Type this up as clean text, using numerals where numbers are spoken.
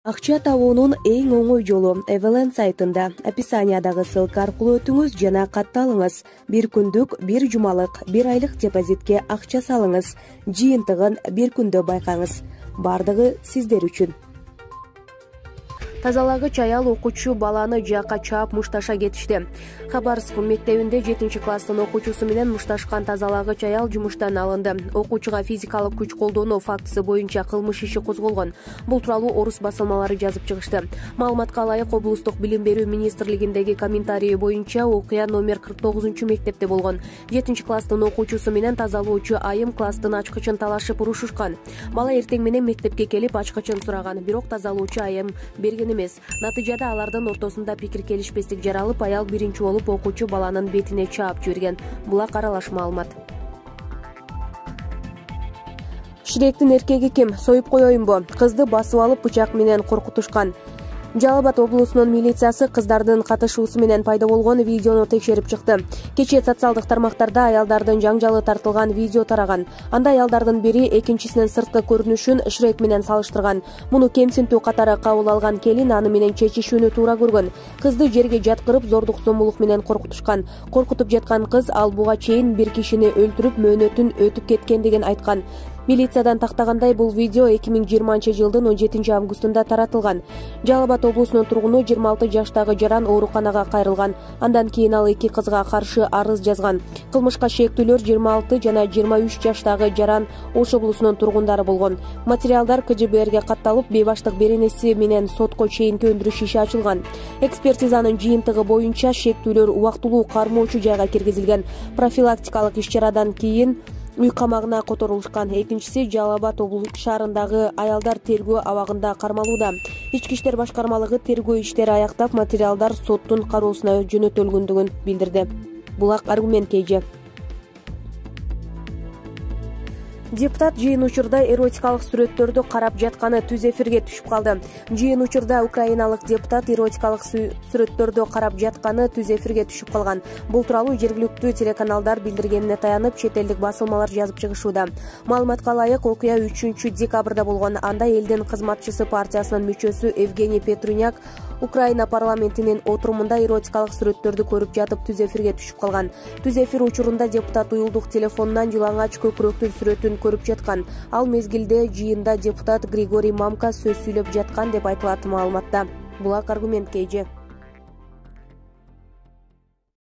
Акча табуунун эң оңой жолу Эвелен сайтында описаниядагы ссылка аркылуу өтүңүз жана катталыңыз. Бир күндүк, бир жумалык, бир айлык депозитке акча салыңыз. Жыйынтыгын бир күндө байкаңыз. Бардыгы сиздер үчүн. Тазалагыч аял окуучу баланы жакка чаап мушташа кетишти. Хабаровск мектебинде 7-класстын окуучусу менен мушташкан тазалагыч аял жумуштан алынды. Окуучуга физикалык күч колдонуу фактысы боюнча кылмыш иши козголгон. Бул тууралуу орус басылмалары жазып чыгышты. Маалыматка ылайык, облустук билим берүү министрлигиндеги комментарии боюнча окуя номер 49-мектепте болгон. 7-класстын окуучусу менен тазалоочу айым класстын ачкычын талашып урушушкан. Бала эртең менен мектепке келип ачкычын сураган, бирок тазалоочу айым берген эмес. Натыйжада алардын ортосунда пикир келишпестик жаралып, аял биринчи болуп окуучу баланын бетине чаап жиберген. Булак аралаш маалымат. Ширектин эркеги ким? Союп коеюнбу? Кызды басып алып бычак менен коркутушкан. Жалал Абад облусунун милициясы кыздардын катышуусу менен пайда болгон видеону текшерип чыкты. Кечээ социалдык тармактарда аялдардын жаңжалы тартылган видео тараган. Анда аялдардын бири экинчисинин сырткы көрүнүшүн Шрек менен салыштырган. Муну кемсинтүү катары кабыл алган келин аны менен чечишүүнү туура көргөн. Кызды жерге жаткырып, зордук-зомбулук менен коркутушкан. Коркутуп жаткан кыз ал буга чейин бир кишини өлтүрүп, мөөнөтүн өтүп кеткендигин айткан. Милициядан тактагандай, бул видео 2020-жылдын 17-августунда таратылган. Жалал Абад облусунун тургуну 26 жаштагы жаран ооруканага кайрылган. Андан кийин ал эки кызга каршы арыз жазган. Кылмышка шектүүлөр 26 жана 23 жаштагы жаран Ош облусунун тургундары болгон. Материалдар КЖБРге катталып, бейбаштык беренеси менен сотко чейинки өндүрүш иши ачылган. Экспертизанын жыйынтыгы боюнча шектүүлөр убактылуу кармоочу жайга киргизилген. Профилактикалык иш-чарадан кийин үй камагына которулушкан. Экинчиси Жалал Абад шаарындагы аялдар тергөө абагында кармалууда. Ички иштер башкармалыгы тергөө иштери аяктап, материалдар соттун кароосуна жөнөтүлгөндүгүн билдирди. Булак аргумент KG. Депутат жыйын учурда эротикалык сүрөттөрдү карап жатканы түз эфирге түшүп калды. Жыйын учурда украиналык депутат эротикалык сүрөттөрдү карап жатканы түз эфирге түшүп калган. Бул тууралуу жергиликтүү телеканалдар билдиргенине таянып, чет элдик басылмалар жазып чыгышууда. Маалыматка ылайык, окуя 3-декабрда болгон. Анда Элдин кызматчысы партиясынын мүчөсү Евгений Петруняк Украина парламентинин отурумунда эротикалык сүрөттөрдү көрүп жатып түз эфирге түшүп калган. Түз эфир учурунда депутат уюлдук телефонунан жылаңач көкүрөктүн сүрөтүн көрүп жаткан. Ал мезгилде жыйында депутат Григорий Мамка сөз сүйлөп жаткан деп айтылат маалыматта. Булак аргумент KG.